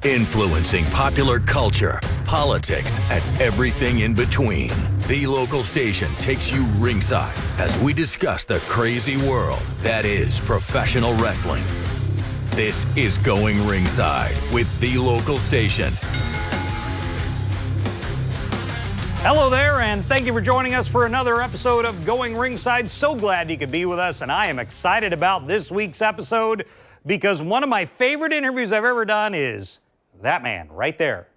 Influencing popular culture, politics, and everything in between. The local station takes you ringside as we discuss the crazy world that is professional wrestling. This is Going Ringside with The Local Station. Hello there, and thank you for joining us for another episode of Going Ringside. So glad you could be with us, and I am excited about this week's episode because one of my favorite interviews I've ever done is that man right there.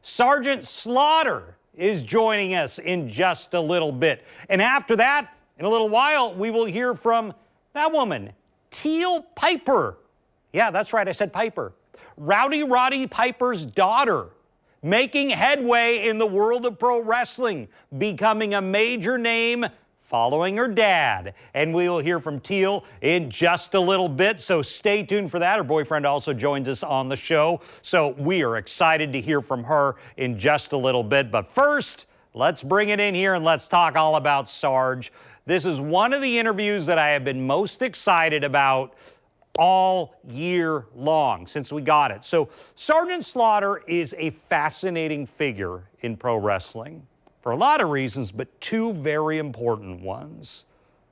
Sergeant Slaughter is joining us in just a little bit. And after that, in a little while, we will hear from that woman, Teal Piper. Yeah, that's right, I said Piper. Roddy Piper's daughter, making headway in the world of pro wrestling, becoming a major name following her dad. And we will hear from Teal in just a little bit, so stay tuned for that. Her boyfriend also joins us on the show, so we are excited to hear from her in just a little bit. But first, let's bring it in here and let's talk all about Sarge. This is one of the interviews that I have been most excited about all year long since we got it. So Sergeant Slaughter is a fascinating figure in pro wrestling for a lot of reasons, but two very important ones.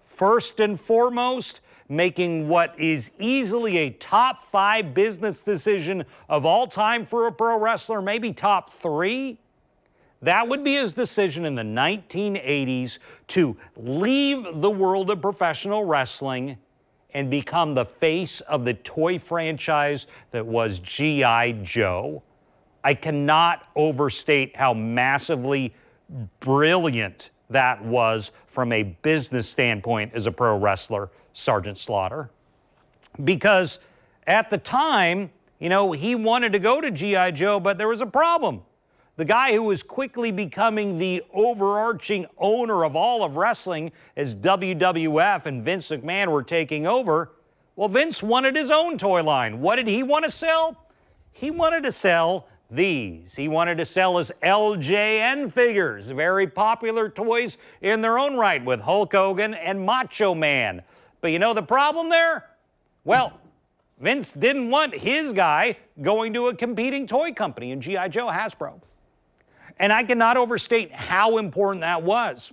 First and foremost, making what is easily a top 5 business decision of all time for a pro wrestler, maybe top 3. That would be his decision in the 1980s to leave the world of professional wrestling and become the face of the toy franchise that was G.I. Joe. I cannot overstate how massively brilliant that was from a business standpoint as a pro wrestler, Sergeant Slaughter. Because at the time, he wanted to go to G.I. Joe, but there was a problem. The guy who was quickly becoming the overarching owner of all of wrestling as WWF and Vince McMahon were taking over, well, Vince wanted his own toy line. What did he want to sell? He wanted to sell these. He wanted to sell his LJN figures, very popular toys in their own right with Hulk Hogan and Macho Man. But the problem there? Well, Vince didn't want his guy going to a competing toy company in G.I. Joe, Hasbro. And I cannot overstate how important that was.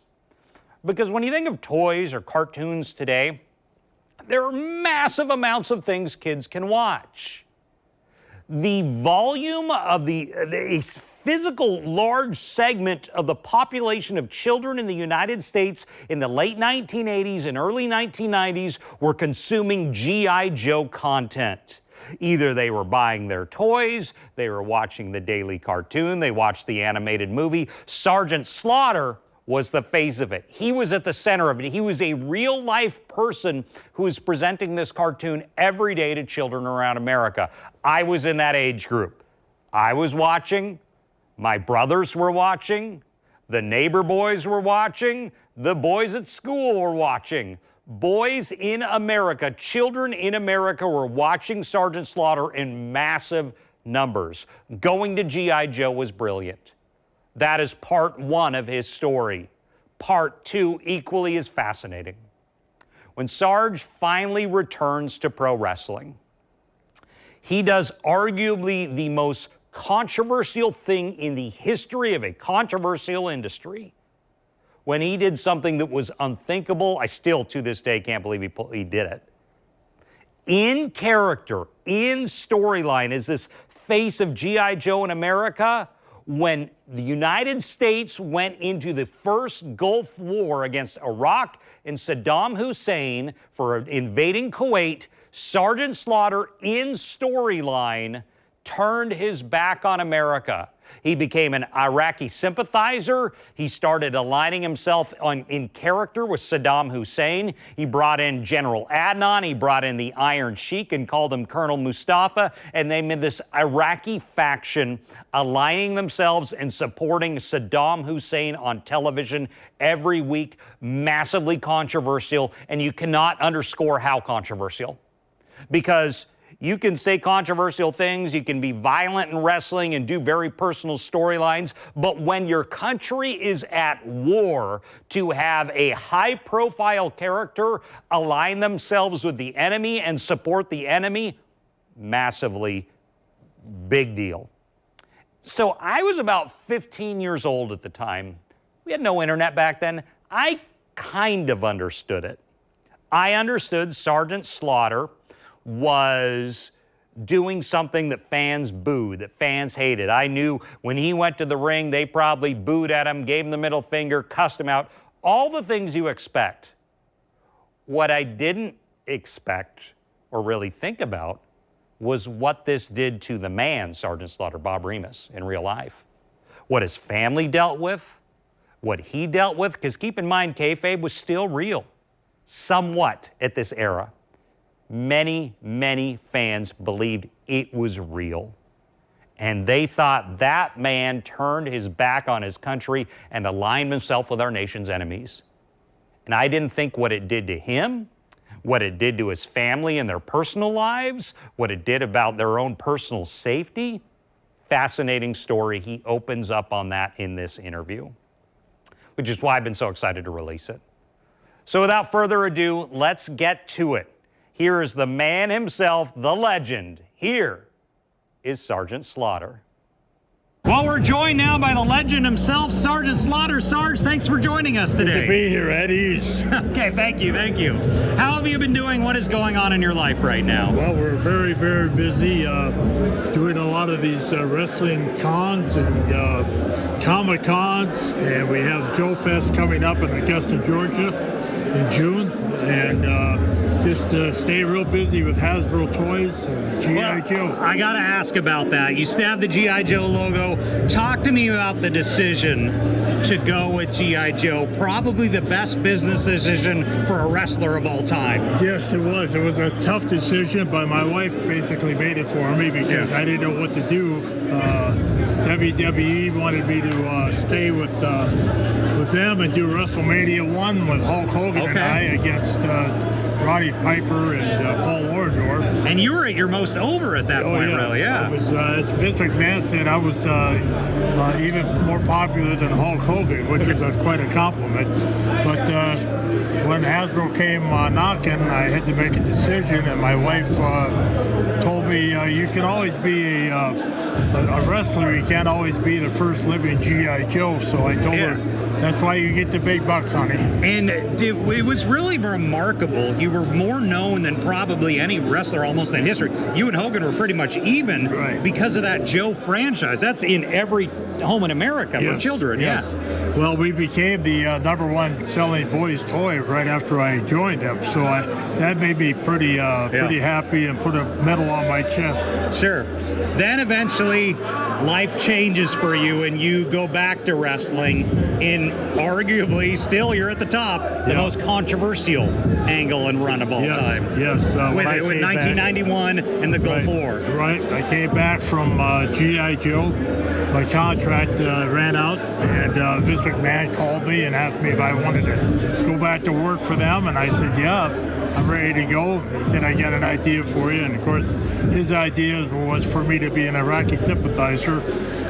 Because when you think of toys or cartoons today, there are massive amounts of things kids can watch. The volume of a physical large segment of the population of children in the United States in the late 1980s and early 1990s were consuming G.I. Joe content. Either they were buying their toys, they were watching the daily cartoon, they watched the animated movie. Sergeant Slaughter was the face of it. He was at the center of it. He was a real-life person who was presenting this cartoon every day to children around America. I was in that age group. I was watching, my brothers were watching, the neighbor boys were watching, the boys at school were watching. Boys in America, children in America were watching Sergeant Slaughter in massive numbers. Going to G.I. Joe was brilliant. That is part 1 of his story. Part 2 equally as fascinating. When Sarge finally returns to pro wrestling, he does arguably the most controversial thing in the history of a controversial industry. When he did something that was unthinkable, I still to this day can't believe he did it. In character, in storyline, as this face of G.I. Joe in America, when the United States went into the first Gulf War against Iraq and Saddam Hussein for invading Kuwait, Sergeant Slaughter, in storyline, turned his back on America. He became an Iraqi sympathizer. He started aligning himself in character with Saddam Hussein. He brought in General Adnan. He brought in the Iron Sheik and called him Colonel Mustafa. And they made this Iraqi faction aligning themselves and supporting Saddam Hussein on television every week. Massively controversial. And you cannot underscore how controversial. Because you can say controversial things, you can be violent in wrestling and do very personal storylines, but when your country is at war, to have a high-profile character align themselves with the enemy and support the enemy, massively big deal. So I was about 15 years old at the time. We had no internet back then. I kind of understood it. I understood Sergeant Slaughter was doing something that fans booed, that fans hated. I knew when he went to the ring, they probably booed at him, gave him the middle finger, cussed him out, all the things you expect. What I didn't expect or really think about was what this did to the man, Sergeant Slaughter, Bob Remus, in real life. What his family dealt with, what he dealt with, because keep in mind, kayfabe was still real, somewhat at this era. Many, many fans believed it was real. And they thought that man turned his back on his country and aligned himself with our nation's enemies. And I didn't think what it did to him, what it did to his family and their personal lives, what it did about their own personal safety. Fascinating story. He opens up on that in this interview, which is why I've been so excited to release it. So without further ado, let's get to it. Here is the man himself, the legend. Here is Sergeant Slaughter. Well, we're joined now by the legend himself, Sergeant Slaughter. Sarge, thanks for joining us today. Good to be here at ease. Okay, thank you. How have you been doing? What is going on in your life right now? Well, we're very, very busy doing a lot of these wrestling cons and Comic Cons, and we have Joe Fest coming up in Augusta, Georgia in June, and just stay real busy with Hasbro toys and G.I. Joe. I got to ask about that. You still have the G.I. Joe logo. Talk to me about the decision to go with G.I. Joe. Probably the best business decision for a wrestler of all time. Yes, it was. It was a tough decision, but my wife basically made it for me because I didn't know what to do. WWE wanted me to stay with them and do WrestleMania 1 with Hulk Hogan and I against Roddy Piper and Paul Orndorff. And you were at your most over at that point, really, yeah. It was, as Vince McMahon said, I was even more popular than Hulk Hogan, which is quite a compliment. But when Hasbro came knocking, I had to make a decision, and my wife told me, you can always be a wrestler, you can't always be the first living G.I. Joe. So I told her, that's why you get the big bucks, honey. And it was really remarkable. You were more known than probably any wrestler almost in history. You and Hogan were pretty much even because of that Joe franchise. That's in every home in America for children. Yes. Well, we became the #1 selling boys toy right after I joined them. So that made me pretty happy and put a medal on my chest. Sure. Then eventually life changes for you and you go back to wrestling in arguably still you're at the top, the most controversial angle and run of all time. Yes. With 1991 and the Gulf War. Right. I came back from G.I. Joe. My contract ran out, and Vince McMahon called me and asked me if I wanted to go back to work for them, and I said, yeah, I'm ready to go. He said, I got an idea for you, and of course, his idea was for me to be an Iraqi sympathizer.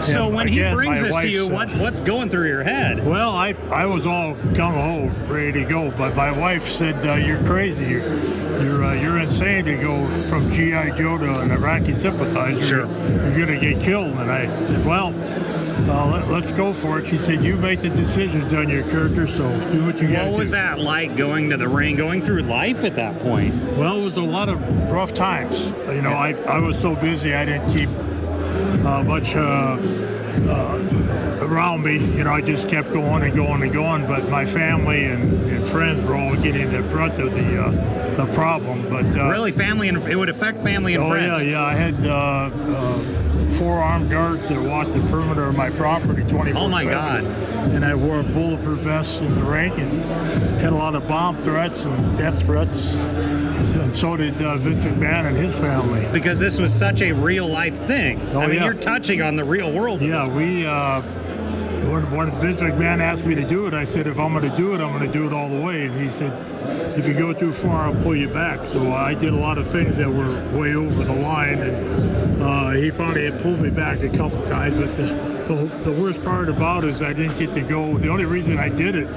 So when he brings this to you, said, what's going through your head? Well, I was all gung-ho, ready to go, but my wife said, you're crazy. You're insane to go from G.I. Joe to an Iraqi sympathizer. Sure. You're going to get killed. And I said, well, let's go for it. She said, you make the decisions on your character, so do what you got to do. What was that like going to the ring, going through life at that point? Well, it was a lot of rough times. You know, I was so busy, I didn't keep much around me. You know, I just kept going and going and going, but my family and friends were all getting the brunt of the problem. But really, family and it would affect family and friends. Yeah. I had 4 armed guards that walked the perimeter of my property 24/7. Oh my God! And I wore a bulletproof vest in the ring and had a lot of bomb threats and death threats. And so did Vince McMahon and his family. Because this was such a real life thing. I mean, you're touching on the real world. Yeah, when Vince McMahon asked me to do it, I said, if I'm going to do it, I'm going to do it all the way. And he said, if you go too far, I'll pull you back. So I did a lot of things that were way over the line. And he finally had pulled me back a couple times. But the worst part about it is I didn't get to go. The only reason I did it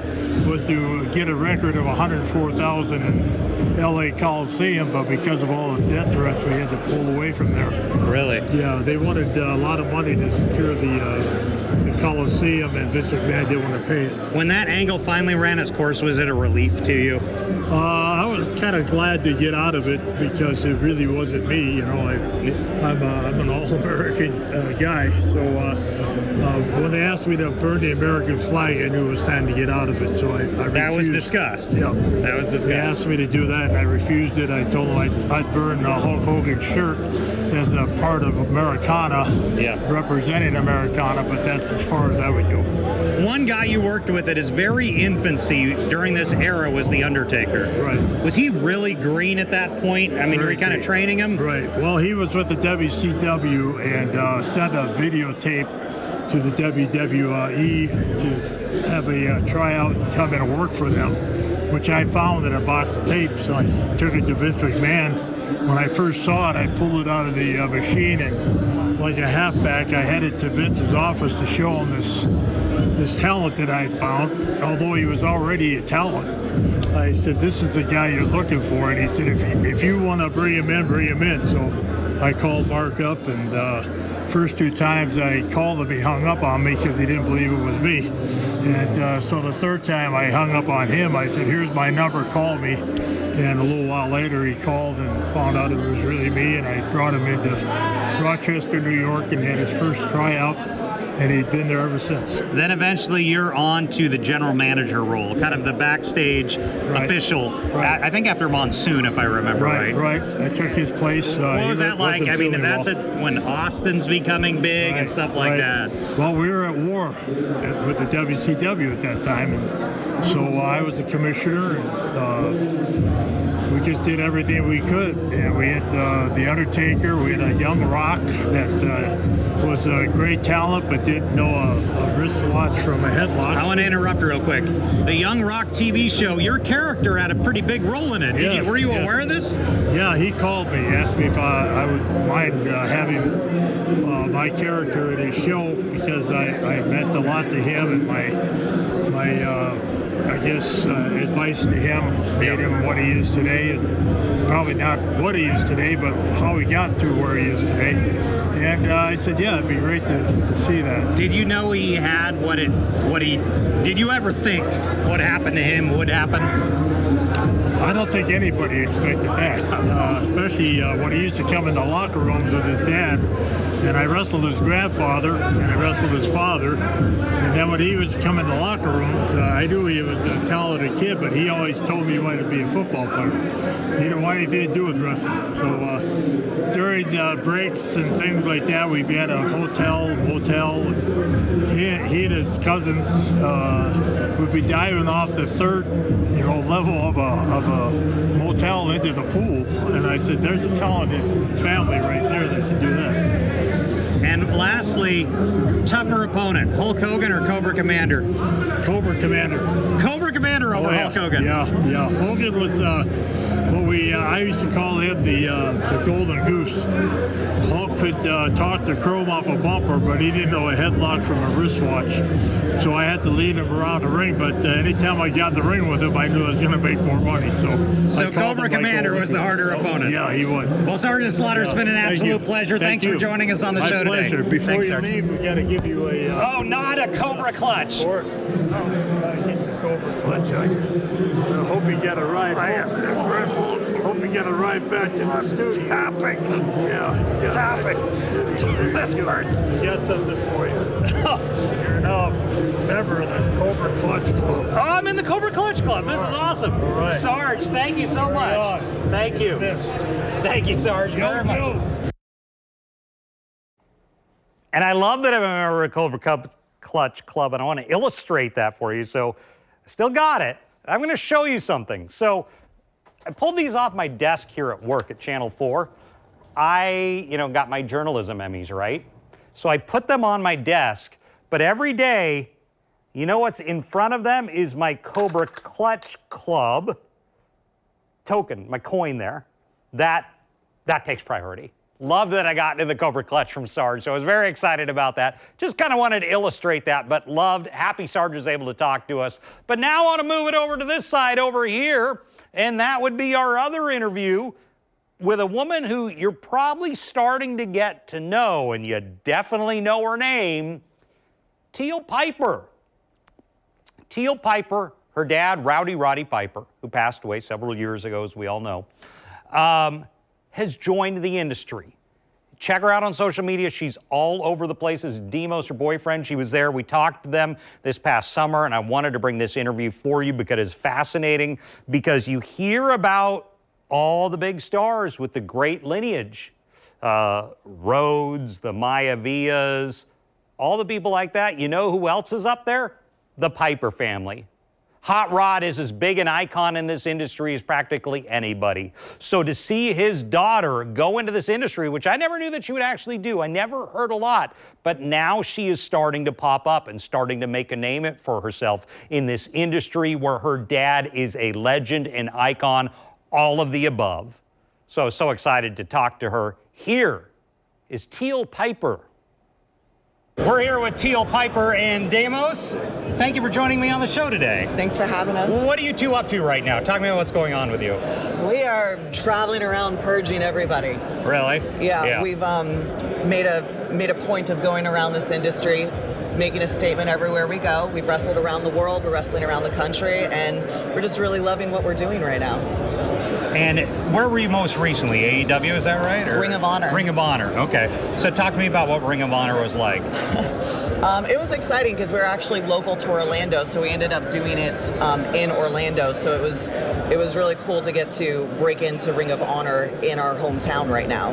was to get a record of 104,000 L.A. Coliseum, but because of all the death threats, we had to pull away from there. Really? Yeah, they wanted a lot of money to secure the Coliseum, and Vince McMahon didn't want to pay it. When that angle finally ran its course, was it a relief to you? I was kind of glad to get out of it because it really wasn't me. You know, I'm an all-American guy, so when they asked me to burn the American flag, I knew it was time to get out of it. So I refused. That was discussed. Yeah, that was discussed. They asked me to do that, and I refused it. I told them I'd burn Hulk Hogan's shirt as a part of Americana, representing Americana, but that's as far as I would go. One guy you worked with at his very infancy during this era was The Undertaker. Right. Was he really green at that point? I mean, were you kind of training him? Right. Well, he was with the WCW and sent a videotape to the WWE to have a tryout and come in and work for them, which I found in a box of tape. So I took it to Vince McMahon. When I first saw it, I pulled it out of the machine, and like a halfback, I headed to Vince's office to show him this talent that I found, although he was already a talent. I said, this is the guy you're looking for. And he said, if you want to bring him in, bring him in. So I called Mark up, and first 2 times I called him, he hung up on me because he didn't believe it was me. And so the 3rd time I hung up on him, I said, here's my number, call me. And a little while later, he called and found out it was really me, and I brought him into Rochester, New York, and had his first tryout, and he'd been there ever since. Then eventually you're on to the general manager role, kind of the backstage official, I think after Monsoon, if I remember right. Right. I took his place. What was that like? I mean, that's when Austin's becoming big and stuff like that. Well, we were at war with the WCW at that time, and so I was the commissioner, and we just did everything we could. And we had The Undertaker, we had a young Rock that was a great talent, but didn't know a wristwatch from a headlock. I want to interrupt real quick. The Young Rock TV show, your character had a pretty big role in it. Were you aware of this? Yeah, he called me, asked me if I would mind having my character in his show, because I meant a lot to him, and my I guess advice to him made him what he is today, and probably not what he is today, but how he got to where he is today. And I said, yeah, it'd be great to see that. Did you know he had did you ever think what happened to him would happen? I don't think anybody expected that, especially when he used to come in the locker rooms with his dad. And I wrestled his grandfather, and I wrestled his father. And then when he was coming in the locker rooms, I knew he was a talented kid, but he always told me he wanted to be a football player. He didn't want anything to do with wrestling. So during breaks and things like that, we'd be at a motel. He and his cousins would be diving off the 3rd level of a motel into the pool. And I said, there's a talented family right there that can do that. And lastly, tougher opponent, Hulk Hogan or Cobra Commander? Cobra Commander. Cobra Commander over Hulk Hogan. Yeah. Hogan was I used to call him the golden goose. Hulk could talk the chrome off a bumper, but he didn't know a headlock from a wristwatch. So I had to lead him around the ring, but anytime I got in the ring with him, I knew I was going to make more money. So Cobra Commander was the harder opponent. Yeah, he was. Well, Sergeant Slaughter, it's been an absolute pleasure. Thanks for joining us on the show today. My pleasure. Before you leave, we got to give you a... oh, not a Cobra Clutch. Cobra Clutch. I hope you get a ride. Hope you get a ride back to the studio. Topic. Yeah. Topic. This hurts. Got something for you. You're now a member of the Cobra Clutch Club. Oh, I'm in the Cobra Clutch Club. This is awesome. All right. Sarge, thank you so much. Thank you. Thank you, Sarge, very much. And I love that I'm a member of the Cobra Clutch Club, and I want to illustrate that for you. So I still got it. I'm going to show you something. So I pulled these off my desk here at work at Channel 4. I, got my journalism Emmys, right? So I put them on my desk, but every day, what's in front of them is my Cobra Clutch Club token, my coin there. That takes priority. Love that I got into the Cobra Clutch from Sarge, so I was very excited about that. Just kind of wanted to illustrate that, but happy Sarge was able to talk to us. But now I want to move it over to this side over here And that would be our other interview with a woman who you're probably starting to get to know, and you definitely know her name, Teal Piper. Teal Piper, her dad, Roddy Piper, who passed away several years ago, as we all know, has joined the industry. Check her out on social media. She's all over the places. Demos, her boyfriend, she was there. We talked to them this past summer, and I wanted to bring this interview for you because it's fascinating, because you hear about all the big stars with the great lineage. Rhodes, the Mayavias, all the people like that. You know who else is up there? The Piper family. Hot Rod is as big an icon in this industry as practically anybody. So to see his daughter go into this industry, which I never knew that she would actually do, I never heard a lot, but now she is starting to pop up and starting to make a name for herself in this industry where her dad is a legend, an icon, all of the above. So excited to talk to her. Here is Teal Piper. We're here with Teal Piper and Demos. Thank you for joining me on the show today. Thanks for having us. What are you two up to right now? Talk to me about what's going on with you. We are traveling around purging everybody. Really? Yeah. We've made a point of going around this industry, making a statement everywhere we go. We've wrestled around the world, we're wrestling around the country, and we're just really loving what we're doing right now. And where were you most recently? AEW, is that right? Or? Ring of Honor. Ring of Honor, okay. So talk to me about what Ring of Honor was like. It was exciting because we were actually local to Orlando, so we ended up doing it in Orlando. So it was really cool to get to break into Ring of Honor in our hometown right now.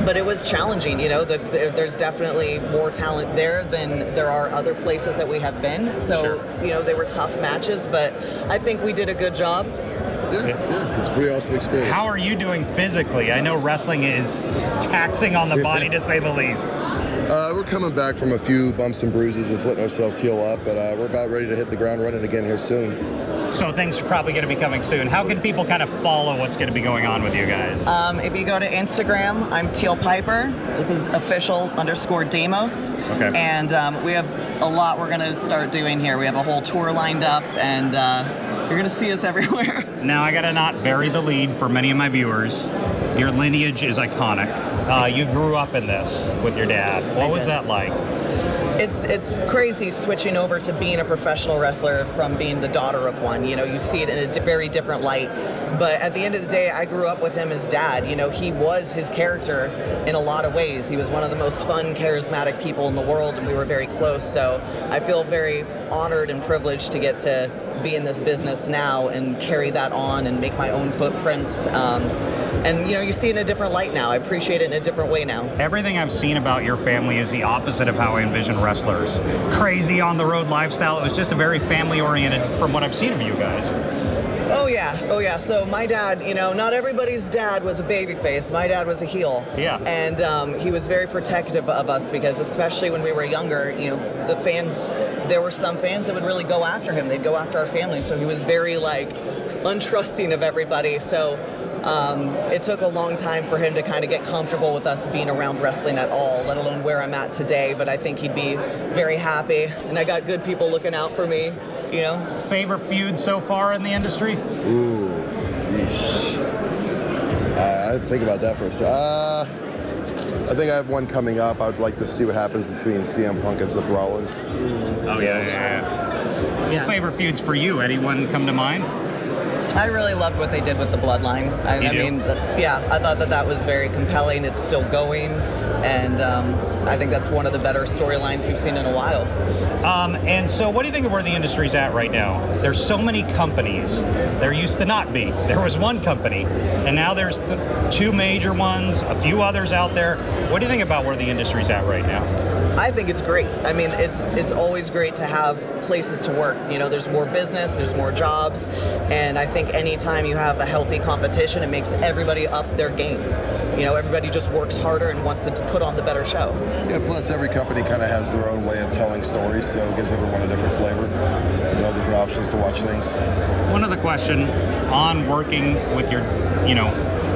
But it was challenging, you know, there's definitely more talent there than there are other places that we have been. So, Sure. You know, they were tough matches, but I think we did a good job. Yeah, it's a pretty awesome experience. How are you doing physically? I know wrestling is taxing on the body, to say the least. We're coming back from a few bumps and bruises, just letting ourselves heal up, but we're about ready to hit the ground running again here soon. So things are probably going to be coming soon. How can people kind of follow what's going to be going on with you guys? If you go to Instagram, I'm Teal Piper. This is official_Demos. Okay. And we have a lot we're going to start doing here. We have a whole tour lined up, and you're going to see us everywhere. Now, I got to not bury the lead for many of my viewers. Your lineage is iconic. You grew up in this with your dad. What was that like? It's crazy switching over to being a professional wrestler from being the daughter of one. You know, you see it in a very different light. But at the end of the day, I grew up with him as dad. You know, he was his character in a lot of ways. He was one of the most fun, charismatic people in the world, and we were very close. So I feel very honored and privileged to get to be in this business now and carry that on and make my own footprints. And, you know, you see it in a different light now. I appreciate it in a different way now. Everything I've seen about your family is the opposite of how I envision wrestlers. Crazy on the road lifestyle. It was just a very family oriented from what I've seen of you guys. Oh yeah. So my dad, you know, not everybody's dad was a babyface. My dad was a heel. Yeah. And he was very protective of us because, especially when we were younger, you know, the fans, there were some fans that would really go after him. They'd go after our family. So he was very, like, untrusting of everybody. So it took a long time for him to kind of get comfortable with us being around wrestling at all, let alone where I'm at today. But I think he'd be very happy. And I got good people looking out for me, you know. Favorite feud so far in the industry? Ooh, yeesh. I think about that for a second. I think I have one coming up. I would like to see what happens between CM Punk and Seth Rollins. Oh, yeah. Favorite feuds for you? Anyone come to mind? I really loved what they did with the Bloodline. I mean, I thought that was very compelling. It's still going, and I think that's one of the better storylines we've seen in a while. And so what do you think of where the industry's at right now? There's so many companies. There used to not be. There was one company, and now there's two major ones, a few others out there. What do you think about where the industry's at right now? I think it's great. I mean, it's always great to have places to work. You know, there's more business, there's more jobs, and I think anytime you have a healthy competition, it makes everybody up their game. You know, everybody just works harder and wants to put on the better show. Yeah, plus every company kind of has their own way of telling stories, so it gives everyone a different flavor, you know, different options to watch things. One other question on working with your, you know,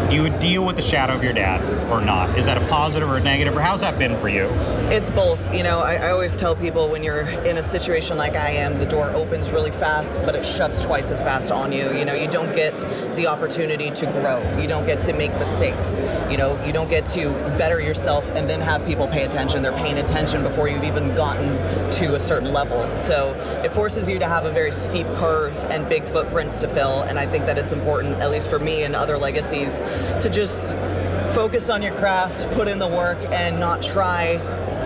do you deal with the shadow of your dad or not? Is that a positive or a negative, or how's that been for you? It's both. You know, I always tell people when you're in a situation like I am, the door opens really fast, but it shuts twice as fast on you. You know, you don't get the opportunity to grow. You don't get to make mistakes. You know, you don't get to better yourself and then have people pay attention. They're paying attention before you've even gotten to a certain level. So it forces you to have a very steep curve and big footprints to fill. And I think that it's important, at least for me and other legacies, to just focus on your craft, put in the work, and not try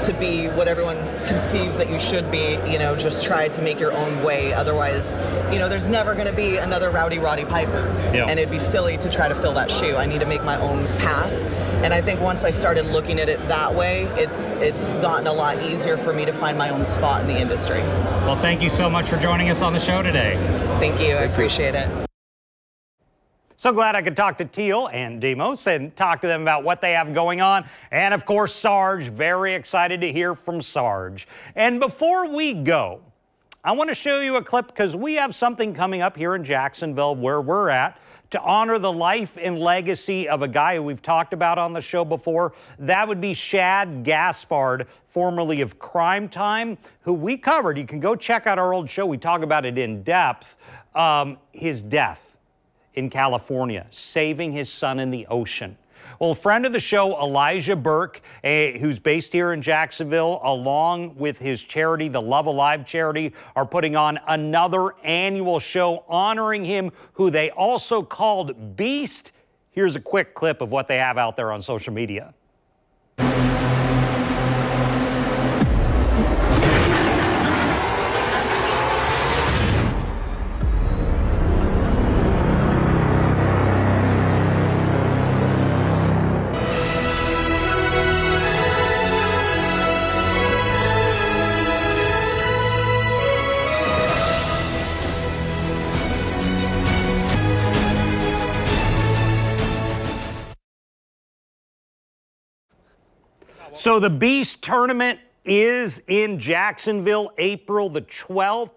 to be what everyone conceives that you should be. You know, just try to make your own way. Otherwise, you know, there's never going to be another Roddy Piper. Yeah. And it'd be silly to try to fill that shoe. I need to make my own path. And I think once I started looking at it that way, it's gotten a lot easier for me to find my own spot in the industry. Well, thank you so much for joining us on the show today. Thank you. I appreciate it. So glad I could talk to Teal and Demos and talk to them about what they have going on. And of course, Sarge, very excited to hear from Sarge. And before we go, I want to show you a clip because we have something coming up here in Jacksonville where we're at to honor the life and legacy of a guy who we've talked about on the show before. That would be Shad Gaspard, formerly of Crime Time, who we covered. You can go check out our old show. We talk about it in depth. His death in California, saving his son in the ocean. Well, a friend of the show, Elijah Burke, who's based here in Jacksonville, along with his charity, the Love Alive charity, are putting on another annual show honoring him, who they also called Beast. Here's a quick clip of what they have out there on social media. So the Beast tournament is in Jacksonville, April the 12th.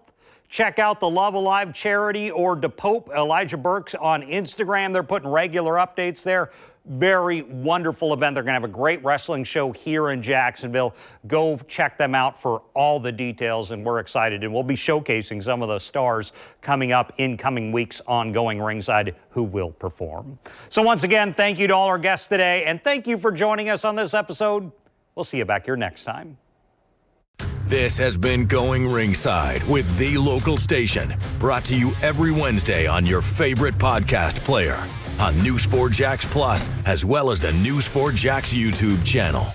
Check out the Love Alive charity or DePope, Elijah Burks on Instagram. They're putting regular updates there. Very wonderful event. They're going to have a great wrestling show here in Jacksonville. Go check them out for all the details, and we're excited. And we'll be showcasing some of the stars coming up in coming weeks on Going Ringside who will perform. So once again, thank you to all our guests today, and thank you for joining us on this episode. We'll see you back here next time. This has been Going Ringside with The Local Station, brought to you every Wednesday on your favorite podcast player, on News 4 Jax Plus, as well as the News 4 Jax YouTube channel.